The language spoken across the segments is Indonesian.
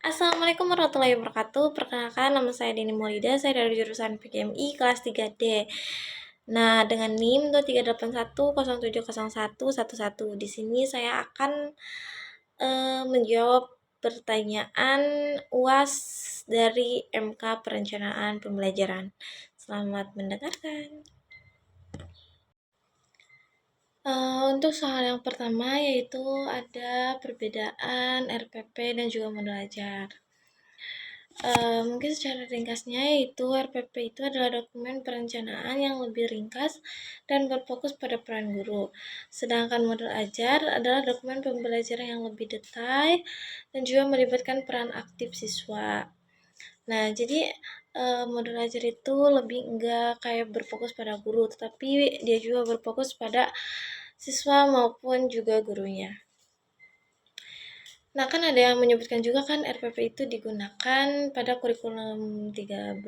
Assalamualaikum warahmatullahi wabarakatuh. Perkenalkan, nama saya Dini Maulida, saya dari jurusan PGMI kelas 3D. Nah, dengan NIM 2381070111. Di sini saya akan menjawab pertanyaan UAS dari MK Perencanaan Pembelajaran. Selamat mendengarkan. Untuk soal yang pertama yaitu ada perbedaan RPP dan juga modul ajar. Mungkin secara ringkasnya yaitu RPP itu adalah dokumen perencanaan yang lebih ringkas dan berfokus pada peran guru. Sedangkan modul ajar adalah dokumen pembelajaran yang lebih detail dan juga melibatkan peran aktif siswa. Nah, jadi modul ajar itu lebih enggak kayak berfokus pada guru, tetapi dia juga berfokus pada siswa maupun juga gurunya. Nah, kan ada yang menyebutkan juga kan RPP itu digunakan pada kurikulum 13.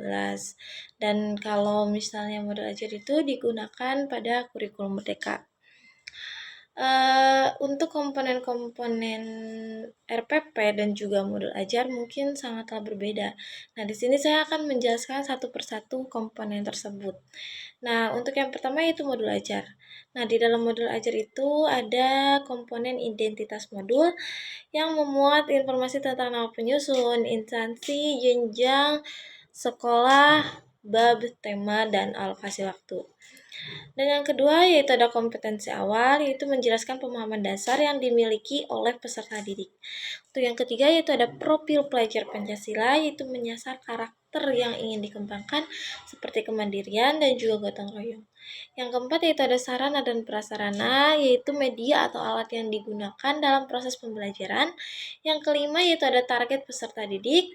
Dan kalau misalnya modul ajar itu digunakan pada kurikulum Merdeka. Untuk komponen-komponen RPP dan juga modul ajar mungkin sangatlah berbeda. Nah, di sini saya akan menjelaskan satu persatu komponen tersebut. Nah, untuk yang pertama yaitu modul ajar. Nah, di dalam modul ajar itu ada komponen identitas modul yang memuat informasi tentang nama penyusun, instansi, jenjang, sekolah, bab, tema, dan alokasi waktu. Dan yang kedua yaitu ada kompetensi awal, yaitu menjelaskan pemahaman dasar yang dimiliki oleh peserta didik. Untuk yang ketiga yaitu ada profil pelajar Pancasila, yaitu menyasar karakter yang ingin dikembangkan seperti kemandirian dan juga gotong royong. Yang keempat yaitu ada sarana dan prasarana, yaitu media atau alat yang digunakan dalam proses pembelajaran. Yang kelima yaitu ada target peserta didik,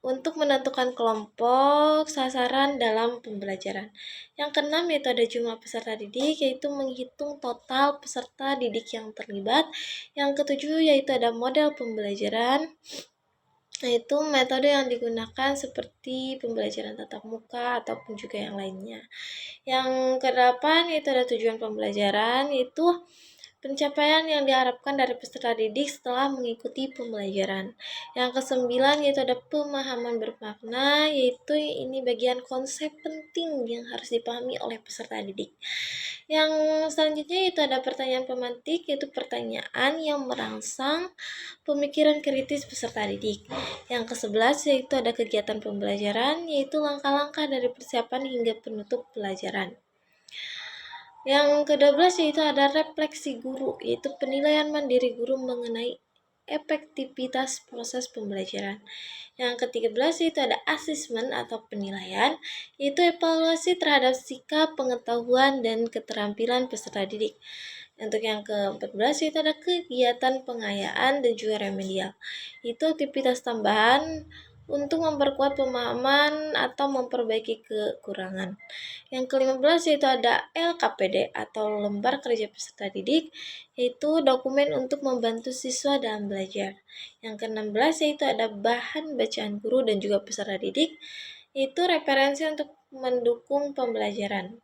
untuk menentukan kelompok sasaran dalam pembelajaran. Yang keenam yaitu ada jumlah peserta didik, yaitu menghitung total peserta didik yang terlibat. Yang ketujuh yaitu ada model pembelajaran, yaitu metode yang digunakan seperti pembelajaran tatap muka ataupun juga yang lainnya. Yang kedelapan yaitu ada tujuan pembelajaran, yaitu pencapaian yang diharapkan dari peserta didik setelah mengikuti pembelajaran. Yang kesembilan yaitu ada pemahaman bermakna, yaitu ini bagian konsep penting yang harus dipahami oleh peserta didik. Yang selanjutnya yaitu ada pertanyaan pemantik, yaitu pertanyaan yang merangsang pemikiran kritis peserta didik. Yang ke-11 yaitu ada kegiatan pembelajaran, yaitu langkah-langkah dari persiapan hingga penutup pelajaran. Yang ke-12 yaitu ada refleksi guru, yaitu penilaian mandiri guru mengenai efektivitas proses pembelajaran. Yang ke-13 yaitu ada asesmen atau penilaian, yaitu evaluasi terhadap sikap, pengetahuan, dan keterampilan peserta didik. Untuk yang ke-14 yaitu ada kegiatan pengayaan dan juga remedial. Itu aktivitas tambahan untuk memperkuat pemahaman atau memperbaiki kekurangan. Yang ke-15 yaitu ada LKPD atau Lembar Kerja Peserta Didik, yaitu dokumen untuk membantu siswa dalam belajar. Yang ke-16 yaitu ada bahan bacaan guru dan juga peserta didik, yaitu referensi untuk mendukung pembelajaran.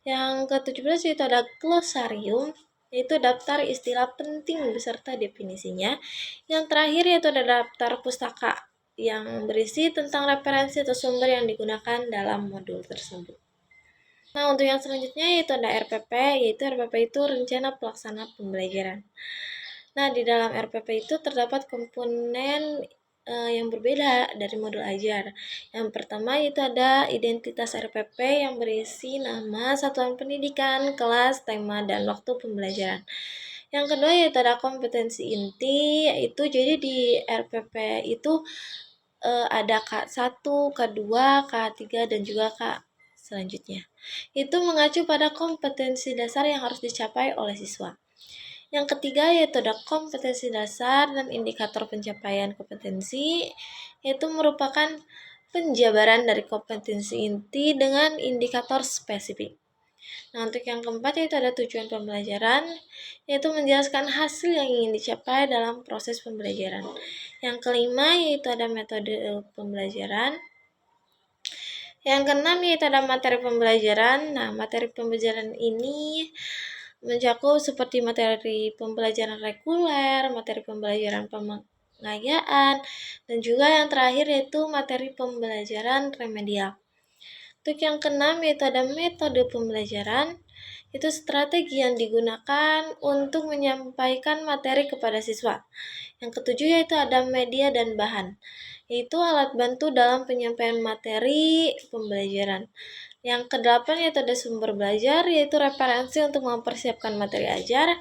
Yang ke-17 yaitu ada glosarium, yaitu daftar istilah penting beserta definisinya. Yang terakhir yaitu ada daftar pustaka yang berisi tentang referensi atau sumber yang digunakan dalam modul tersebut. Nah, untuk yang selanjutnya yaitu ada RPP, yaitu RPP itu rencana pelaksana pembelajaran. Nah, di dalam RPP itu terdapat komponen yang berbeda dari modul ajar. Yang pertama yaitu ada identitas RPP yang berisi nama, satuan pendidikan, kelas, tema, dan waktu pembelajaran. Yang kedua yaitu ada kompetensi inti, yaitu jadi di RPP itu ada K1, K2, K3, dan juga K selanjutnya. Itu mengacu pada kompetensi dasar yang harus dicapai oleh siswa. Yang ketiga yaitu ada kompetensi dasar dan indikator pencapaian kompetensi, yaitu merupakan penjabaran dari kompetensi inti dengan indikator spesifik. Nah, untuk yang keempat yaitu ada tujuan pembelajaran, yaitu menjelaskan hasil yang ingin dicapai dalam proses pembelajaran. Yang kelima yaitu ada metode pembelajaran. Yang keenam yaitu ada materi pembelajaran. Nah, materi pembelajaran ini mencakup seperti materi pembelajaran reguler, materi pembelajaran pengayaan, dan juga yang terakhir yaitu materi pembelajaran remedial. Untuk yang keenam yaitu ada metode pembelajaran, itu strategi yang digunakan untuk menyampaikan materi kepada siswa. Yang ketujuh yaitu ada media dan bahan, yaitu alat bantu dalam penyampaian materi pembelajaran. Yang kedelapan yaitu ada sumber belajar, yaitu referensi untuk mempersiapkan materi ajar.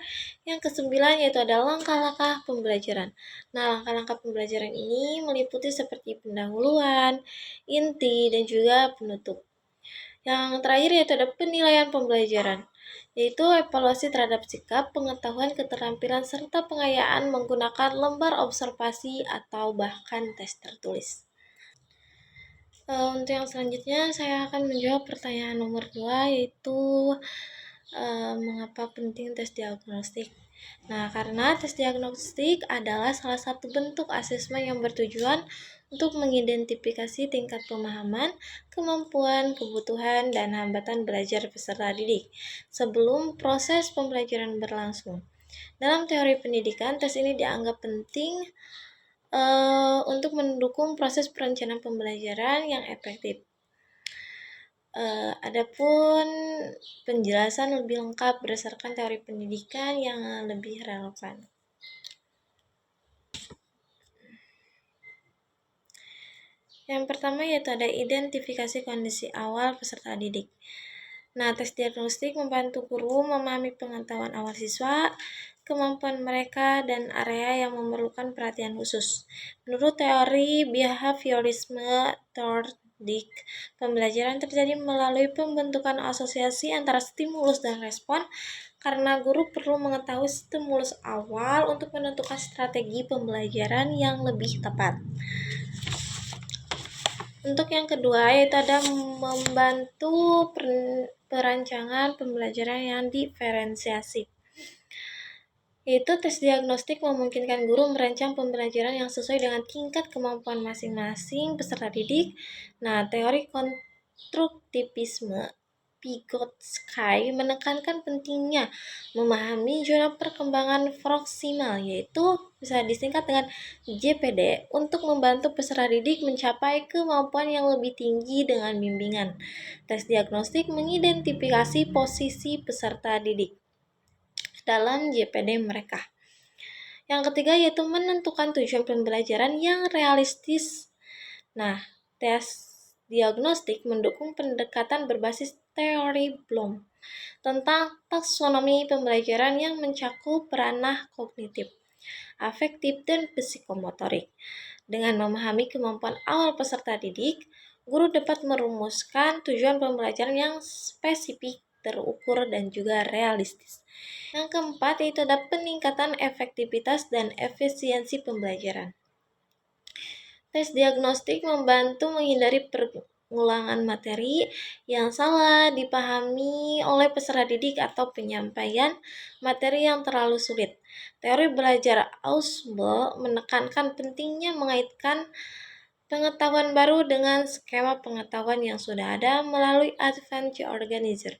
Yang kesembilan yaitu ada langkah-langkah pembelajaran. Nah, langkah-langkah pembelajaran ini meliputi seperti pendahuluan, inti, dan juga penutup. Yang terakhir yaitu ada penilaian pembelajaran, yaitu evaluasi terhadap sikap, pengetahuan, keterampilan, serta pengayaan menggunakan lembar observasi atau bahkan tes tertulis. Untuk yang selanjutnya saya akan menjawab pertanyaan nomor 2, yaitu mengapa penting tes diagnostik. Nah, karena tes diagnostik adalah salah satu bentuk asesmen yang bertujuan untuk mengidentifikasi tingkat pemahaman, kemampuan, kebutuhan, dan hambatan belajar peserta didik sebelum proses pembelajaran berlangsung. Dalam teori pendidikan, tes ini dianggap penting untuk mendukung proses perencanaan pembelajaran yang efektif. Adapun penjelasan lebih lengkap berdasarkan teori pendidikan yang lebih relevan. Yang pertama yaitu ada identifikasi kondisi awal peserta didik. Nah, tes diagnostik membantu guru memahami pengetahuan awal siswa, kemampuan mereka, dan area yang memerlukan perhatian khusus. Menurut teori behaviorisme Thorndike, pembelajaran terjadi melalui pembentukan asosiasi antara stimulus dan respon, karena guru perlu mengetahui stimulus awal untuk menentukan strategi pembelajaran yang lebih tepat. Untuk yang kedua yaitu ada membantu perancangan pembelajaran yang diferensiasi. Yaitu tes diagnostik memungkinkan guru merancang pembelajaran yang sesuai dengan tingkat kemampuan masing-masing peserta didik. Nah, teori konstruktivisme Vygotsky menekankan pentingnya memahami zona perkembangan proksimal, yaitu bisa disingkat dengan JPD, untuk membantu peserta didik mencapai kemampuan yang lebih tinggi dengan bimbingan. Tes diagnostik mengidentifikasi posisi peserta didik dalam JPD mereka. Yang ketiga yaitu menentukan tujuan pembelajaran yang realistis. Nah, tes diagnostik mendukung pendekatan berbasis teori Bloom tentang taksonomi pembelajaran yang mencakup ranah kognitif, afektif, dan psikomotorik. Dengan memahami kemampuan awal peserta didik, guru dapat merumuskan tujuan pembelajaran yang spesifik, terukur, dan juga realistis. Yang keempat yaitu ada peningkatan efektivitas dan efisiensi pembelajaran. Tes diagnostik membantu menghindari pengulangan materi yang salah dipahami oleh peserta didik atau penyampaian materi yang terlalu sulit. Teori belajar Ausubel menekankan pentingnya mengaitkan pengetahuan baru dengan skema pengetahuan yang sudah ada melalui Advanced Organizer.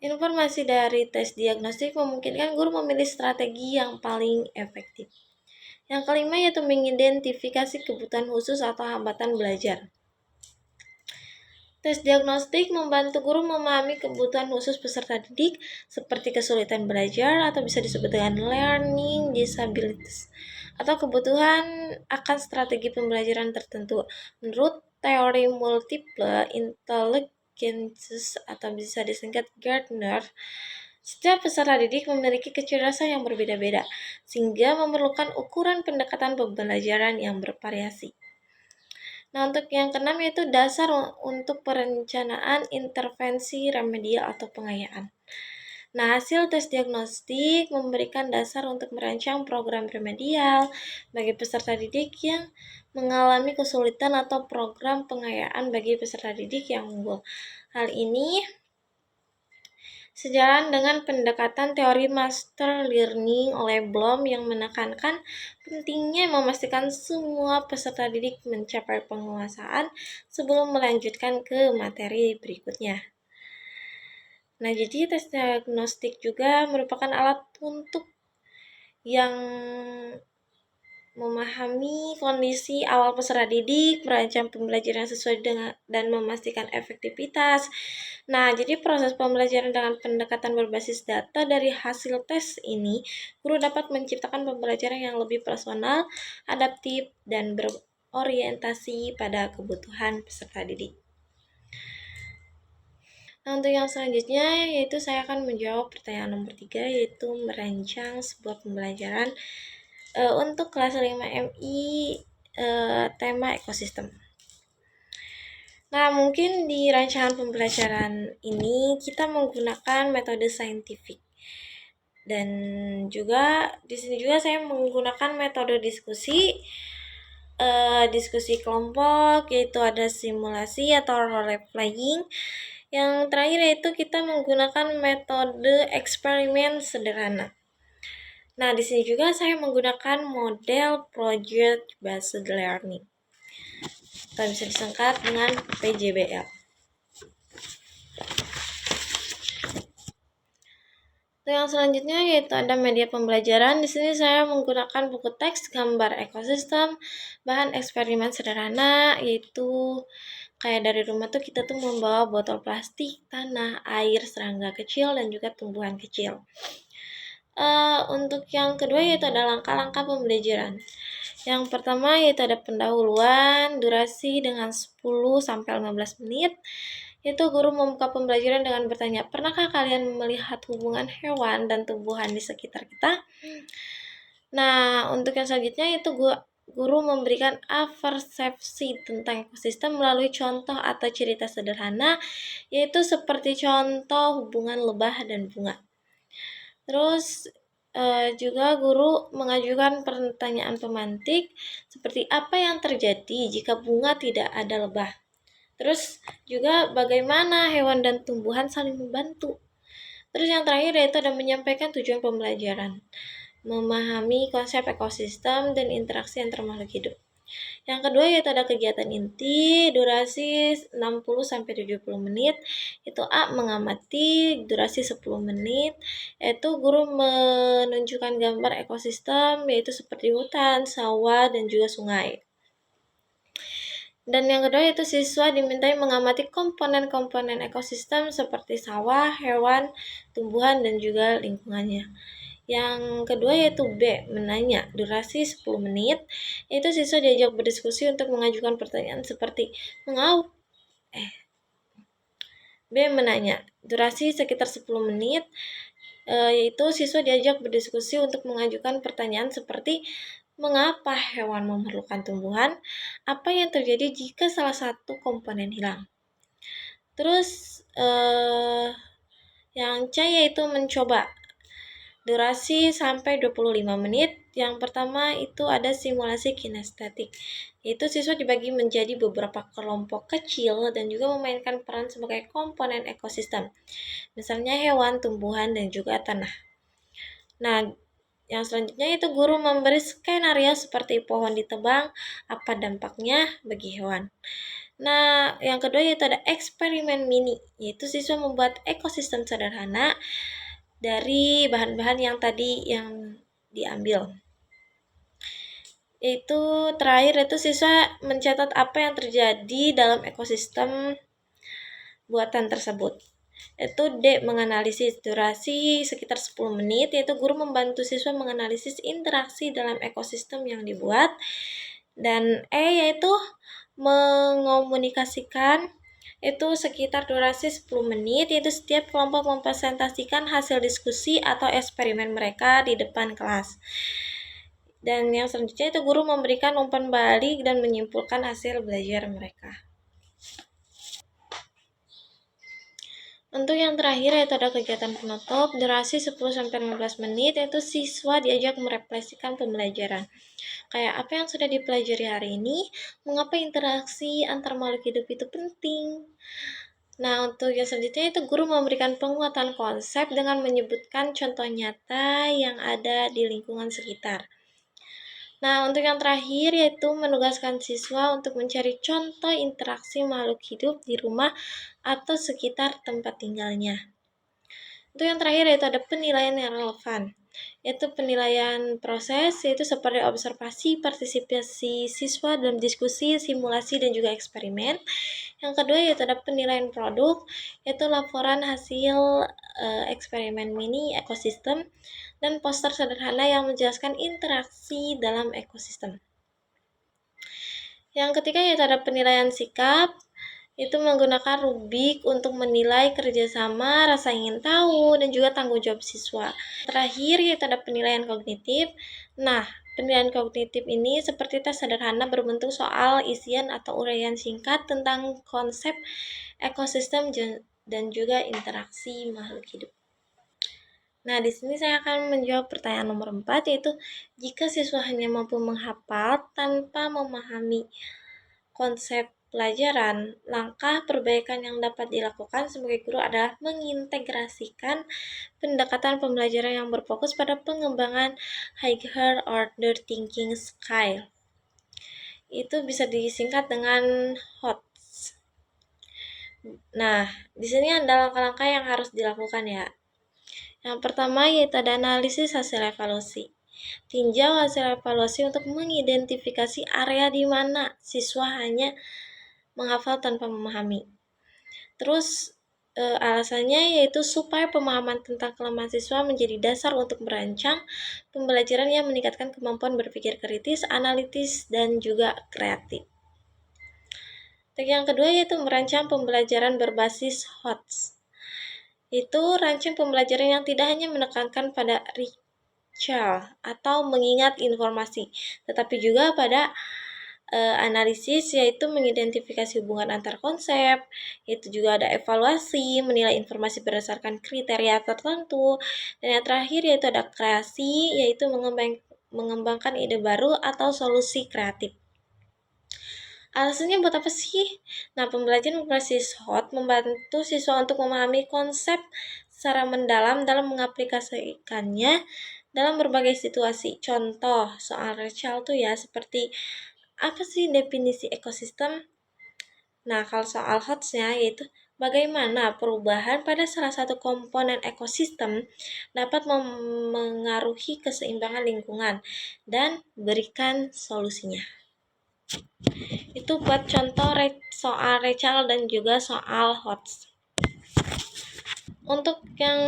Informasi dari tes diagnostik memungkinkan guru memilih strategi yang paling efektif. Yang kelima yaitu mengidentifikasi kebutuhan khusus atau hambatan belajar. Tes diagnostik membantu guru memahami kebutuhan khusus peserta didik seperti kesulitan belajar atau bisa disebut dengan learning disabilities atau kebutuhan akan strategi pembelajaran tertentu. Menurut teori multiple intelligences atau bisa disingkat Gardner, setiap peserta didik memiliki kecerdasan yang berbeda-beda, sehingga memerlukan ukuran pendekatan pembelajaran yang bervariasi. Nah, untuk yang keenam yaitu dasar untuk perencanaan intervensi remedial atau pengayaan. Nah, hasil tes diagnostik memberikan dasar untuk merancang program remedial bagi peserta didik yang mengalami kesulitan atau program pengayaan bagi peserta didik yang unggul. Hal ini sejalan dengan pendekatan teori master learning oleh Bloom yang menekankan pentingnya memastikan semua peserta didik mencapai penguasaan sebelum melanjutkan ke materi berikutnya. Nah, jadi tes diagnostik juga merupakan alat untuk yang memahami kondisi awal peserta didik, merancang pembelajaran sesuai dengan dan memastikan efektivitas. Nah, jadi proses pembelajaran dengan pendekatan berbasis data dari hasil tes ini, guru dapat menciptakan pembelajaran yang lebih personal, adaptif, dan berorientasi pada kebutuhan peserta didik. Nah, untuk yang selanjutnya yaitu saya akan menjawab pertanyaan nomor 3, yaitu merancang sebuah pembelajaran untuk kelas 5 MI tema ekosistem. Nah, mungkin di rancangan pembelajaran ini kita menggunakan metode saintifik. Dan juga di sini juga saya menggunakan metode diskusi kelompok, yaitu ada simulasi atau role playing. Yang terakhir yaitu kita menggunakan metode eksperimen sederhana. Nah, di sini juga saya menggunakan model project based learning, atau bisa disingkat dengan PJBL. Yang selanjutnya yaitu ada media pembelajaran. Di sini saya menggunakan buku teks, gambar ekosistem, bahan eksperimen sederhana, yaitu kayak dari rumah tuh kita tuh membawa botol plastik, tanah, air, serangga kecil, dan juga tumbuhan kecil. Untuk yang kedua yaitu ada langkah-langkah pembelajaran. Yang pertama yaitu ada pendahuluan, durasi dengan 10-15 menit. Yaitu guru membuka pembelajaran dengan bertanya, pernahkah kalian melihat hubungan hewan dan tumbuhan di sekitar kita? Nah, untuk yang selanjutnya yaitu guru memberikan persepsi tentang ekosistem melalui contoh atau cerita sederhana, yaitu seperti contoh hubungan lebah dan bunga. Terus juga guru mengajukan pertanyaan pemantik seperti apa yang terjadi jika bunga tidak ada lebah. Terus juga bagaimana hewan dan tumbuhan saling membantu. Terus yang terakhir yaitu ada menyampaikan tujuan pembelajaran, memahami konsep ekosistem dan interaksi antar makhluk hidup. Yang kedua yaitu ada kegiatan inti, durasi 60-70 menit, itu A. Mengamati, durasi 10 menit, yaitu guru menunjukkan gambar ekosistem, yaitu seperti hutan, sawah, dan juga sungai. Dan yang kedua yaitu siswa dimintai mengamati komponen-komponen ekosistem seperti sawah, hewan, tumbuhan, dan juga lingkungannya. Yang kedua yaitu B, menanya, durasi 10 menit, yaitu siswa diajak berdiskusi untuk mengajukan pertanyaan seperti B, menanya, durasi sekitar 10 menit, yaitu siswa diajak berdiskusi untuk mengajukan pertanyaan seperti mengapa hewan memerlukan tumbuhan, apa yang terjadi jika salah satu komponen hilang. Terus yang C yaitu mencoba, durasi sampai 25 menit. Yang pertama itu ada simulasi kinestetik, yaitu siswa dibagi menjadi beberapa kelompok kecil dan juga memainkan peran sebagai komponen ekosistem, misalnya hewan, tumbuhan, dan juga tanah. Nah, yang selanjutnya itu guru memberi skenario seperti pohon ditebang, apa dampaknya bagi hewan. Nah, yang kedua yaitu ada eksperimen mini, yaitu siswa membuat ekosistem sederhana dari bahan-bahan yang tadi yang diambil. Itu terakhir itu siswa mencatat apa yang terjadi dalam ekosistem buatan tersebut. Itu D, menganalisis, durasi sekitar 10 menit, yaitu guru membantu siswa menganalisis interaksi dalam ekosistem yang dibuat. Dan E yaitu mengomunikasikan, itu sekitar durasi 10 menit, yaitu setiap kelompok mempresentasikan hasil diskusi atau eksperimen mereka di depan kelas. Dan yang selanjutnya itu guru memberikan umpan balik dan menyimpulkan hasil belajar mereka. Untuk yang terakhir yaitu ada kegiatan penutup, durasi 10-15 menit, yaitu siswa diajak merefleksikan pembelajaran. Kayak apa yang sudah dipelajari hari ini, mengapa interaksi antar makhluk hidup itu penting. Nah, untuk yang selanjutnya itu guru memberikan penguatan konsep dengan menyebutkan contoh nyata yang ada di lingkungan sekitar. Nah, untuk yang terakhir yaitu menugaskan siswa untuk mencari contoh interaksi makhluk hidup di rumah atau sekitar tempat tinggalnya. Untuk yang terakhir yaitu ada penilaian yang relevan, yaitu penilaian proses, yaitu seperti observasi, partisipasi siswa dalam diskusi, simulasi, dan juga eksperimen. Yang kedua yaitu ada penilaian produk, yaitu laporan hasil eksperimen mini ekosistem, dan poster sederhana yang menjelaskan interaksi dalam ekosistem. Yang ketiga yaitu ada penilaian sikap, itu menggunakan rubrik untuk menilai kerjasama, rasa ingin tahu, dan juga tanggung jawab siswa. Terakhir yaitu ada penilaian kognitif. Nah, penilaian kognitif ini seperti tes sederhana berbentuk soal, isian, atau uraian singkat tentang konsep ekosistem dan juga interaksi makhluk hidup. Nah, di sini saya akan menjawab pertanyaan nomor 4, yaitu jika siswa hanya mampu menghafal tanpa memahami konsep pelajaran, langkah perbaikan yang dapat dilakukan sebagai guru adalah mengintegrasikan pendekatan pembelajaran yang berfokus pada pengembangan higher order thinking style. Itu bisa disingkat dengan HOTS. Nah, di sini ada langkah-langkah yang harus dilakukan ya. Yang pertama yaitu ada analisis hasil evaluasi. Tinjau hasil evaluasi untuk mengidentifikasi area di mana siswa hanya menghafal tanpa memahami. Terus alasannya yaitu supaya pemahaman tentang kelemahan siswa menjadi dasar untuk merancang pembelajaran yang meningkatkan kemampuan berpikir kritis, analitis, dan juga kreatif. Yang kedua yaitu merancang pembelajaran berbasis HOTS. Itu rancang pembelajaran yang tidak hanya menekankan pada recall atau mengingat informasi, tetapi juga pada analisis, yaitu mengidentifikasi hubungan antar konsep, itu juga ada evaluasi, menilai informasi berdasarkan kriteria tertentu, dan yang terakhir yaitu ada kreasi, yaitu mengembangkan ide baru atau solusi kreatif. Alasannya buat apa sih? Nah, pembelajaran berbasis HOT membantu siswa untuk memahami konsep secara mendalam dalam mengaplikasikannya dalam berbagai situasi. Contoh soal recall tuh ya, seperti apa sih definisi ekosistem? Nah, kalau soal HOTS-nya yaitu bagaimana perubahan pada salah satu komponen ekosistem dapat mengaruhi keseimbangan lingkungan dan berikan solusinya. Itu buat contoh soal recall dan juga soal HOTS. Untuk yang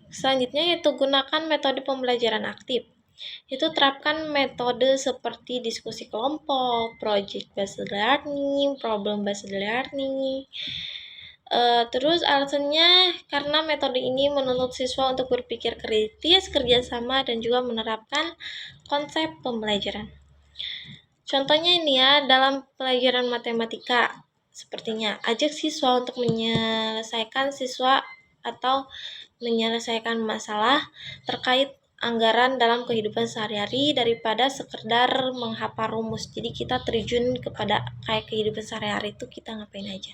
selanjutnya yaitu gunakan metode pembelajaran aktif. Itu terapkan metode seperti diskusi kelompok, project based learning, problem based learning. Terus alasannya karena metode ini menuntut siswa untuk berpikir kritis, kerjasama, dan juga menerapkan konsep pembelajaran. Contohnya ini ya, dalam pelajaran matematika, sepertinya ajak siswa untuk menyelesaikan masalah terkait anggaran dalam kehidupan sehari-hari daripada sekedar menghafal rumus. Jadi kita terjun kepada kayak kehidupan sehari-hari itu kita ngapain aja.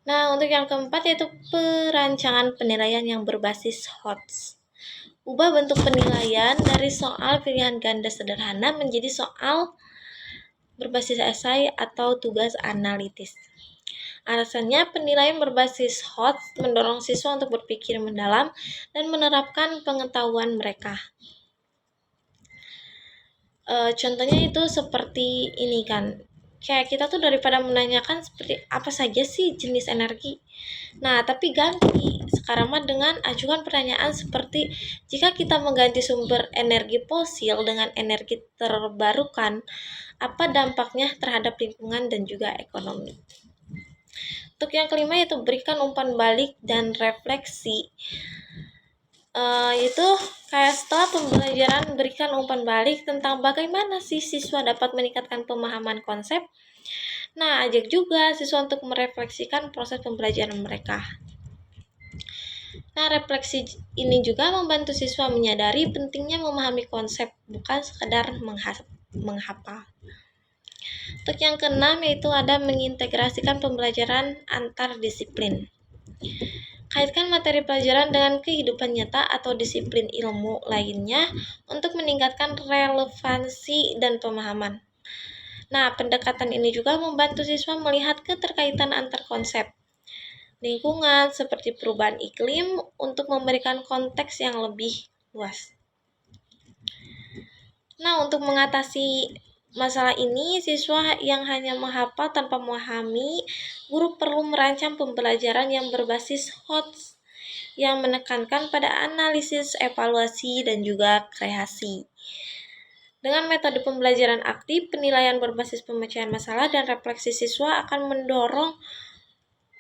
Nah, untuk yang keempat yaitu perancangan penilaian yang berbasis HOTS. Ubah bentuk penilaian dari soal pilihan ganda sederhana menjadi soal berbasis esai atau tugas analitis. Alasannya, penilaian berbasis HOTS mendorong siswa untuk berpikir mendalam dan menerapkan pengetahuan mereka. Contohnya itu seperti ini kan, kayak kita tuh daripada menanyakan seperti apa saja sih jenis energi, nah tapi ganti sekarang mah dengan ajukan pertanyaan seperti jika kita mengganti sumber energi fosil dengan energi terbarukan, apa dampaknya terhadap lingkungan dan juga ekonomi. Untuk yang kelima yaitu berikan umpan balik dan refleksi. Itu kayak setelah pembelajaran berikan umpan balik tentang bagaimana sih siswa dapat meningkatkan pemahaman konsep. Nah, ajak juga siswa untuk merefleksikan proses pembelajaran mereka. Nah, refleksi ini juga membantu siswa menyadari pentingnya memahami konsep, bukan sekedar menghafal. Untuk yang keenam yaitu ada mengintegrasikan pembelajaran antar disiplin. Kaitkan materi pelajaran dengan kehidupan nyata atau disiplin ilmu lainnya untuk meningkatkan relevansi dan pemahaman. Nah, pendekatan ini juga membantu siswa melihat keterkaitan antar konsep. lingkungan seperti perubahan iklim untuk memberikan konteks yang lebih luas. Nah, untuk mengatasi masalah ini, siswa yang hanya menghafal tanpa memahami, guru perlu merancang pembelajaran yang berbasis HOTS yang menekankan pada analisis, evaluasi, dan juga kreasi. Dengan metode pembelajaran aktif, penilaian berbasis pemecahan masalah dan refleksi siswa akan mendorong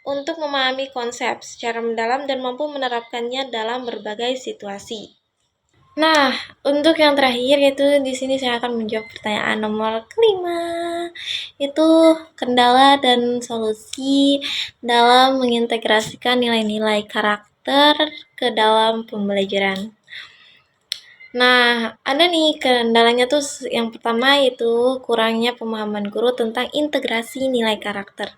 untuk memahami konsep secara mendalam dan mampu menerapkannya dalam berbagai situasi. Nah, untuk yang terakhir yaitu di sini saya akan menjawab pertanyaan nomor kelima. Itu kendala dan solusi dalam mengintegrasikan nilai-nilai karakter ke dalam pembelajaran. Nah, ada nih kendalanya tuh yang pertama yaitu kurangnya pemahaman guru tentang integrasi nilai karakter.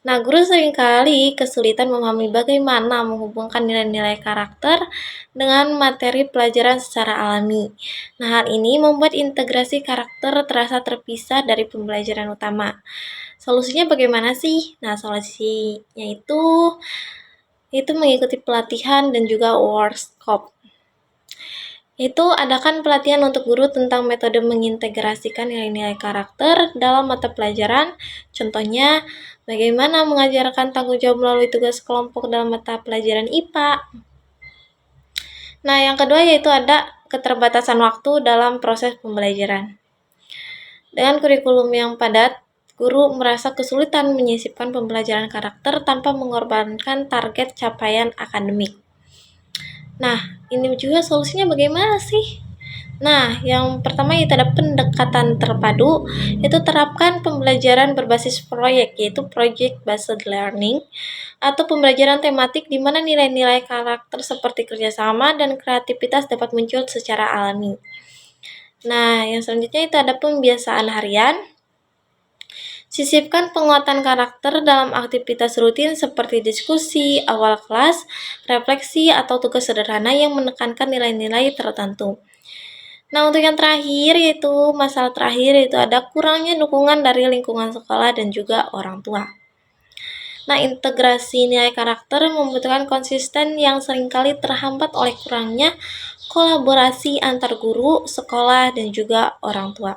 Nah, guru seringkali kesulitan memahami bagaimana menghubungkan nilai-nilai karakter dengan materi pelajaran secara alami. Nah, hal ini membuat integrasi karakter terasa terpisah dari pembelajaran utama. Solusinya bagaimana sih? Nah, solusinya itu mengikuti pelatihan dan juga workshop. Itu adakan pelatihan untuk guru tentang metode mengintegrasikan nilai-nilai karakter dalam mata pelajaran. Contohnya, bagaimana mengajarkan tanggung jawab melalui tugas kelompok dalam mata pelajaran IPA. Nah, yang kedua yaitu ada keterbatasan waktu dalam proses pembelajaran. Dengan kurikulum yang padat, guru merasa kesulitan menyisipkan pembelajaran karakter tanpa mengorbankan target capaian akademik. Nah, ini juga solusinya bagaimana sih? Nah, yang pertama itu ada pendekatan terpadu, itu terapkan pembelajaran berbasis proyek, yaitu project based learning, atau pembelajaran tematik di mana nilai-nilai karakter seperti kerjasama dan kreativitas dapat muncul secara alami. Nah, yang selanjutnya itu ada pembiasaan harian. Sisipkan penguatan karakter dalam aktivitas rutin seperti diskusi, awal kelas, refleksi, atau tugas sederhana yang menekankan nilai-nilai tertentu. Nah, untuk yang terakhir yaitu masalah terakhir yaitu ada kurangnya dukungan dari lingkungan sekolah dan juga orang tua. Nah, integrasi nilai karakter membutuhkan konsisten yang seringkali terhambat oleh kurangnya kolaborasi antar guru, sekolah, dan juga orang tua.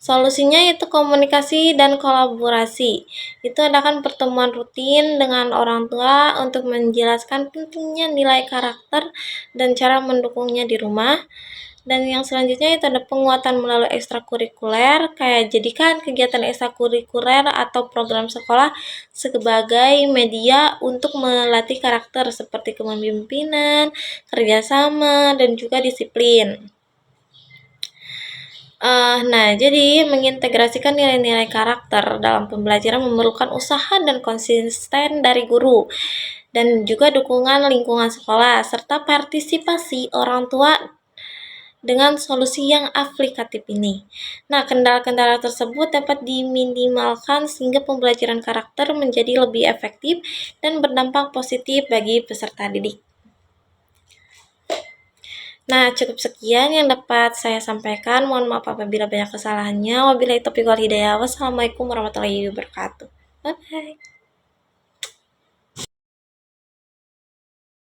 Solusinya itu komunikasi dan kolaborasi. Itu adakan pertemuan rutin dengan orang tua untuk menjelaskan pentingnya nilai karakter dan cara mendukungnya di rumah. Dan yang selanjutnya itu ada penguatan melalui ekstrakurikuler, kayak jadikan kegiatan ekstrakurikuler atau program sekolah sebagai media untuk melatih karakter seperti kepemimpinan, kerjasama, dan juga disiplin. Nah, jadi mengintegrasikan nilai-nilai karakter dalam pembelajaran memerlukan usaha dan konsisten dari guru dan juga dukungan lingkungan sekolah serta partisipasi orang tua dengan solusi yang aplikatif ini. Nah, kendala-kendala tersebut dapat diminimalkan sehingga pembelajaran karakter menjadi lebih efektif dan berdampak positif bagi peserta didik. Nah, cukup sekian yang dapat saya sampaikan. Mohon maaf apabila banyak kesalahannya. Wabillahi taufiq wal hidayah. Wassalamualaikum warahmatullahi wabarakatuh. Bye-bye.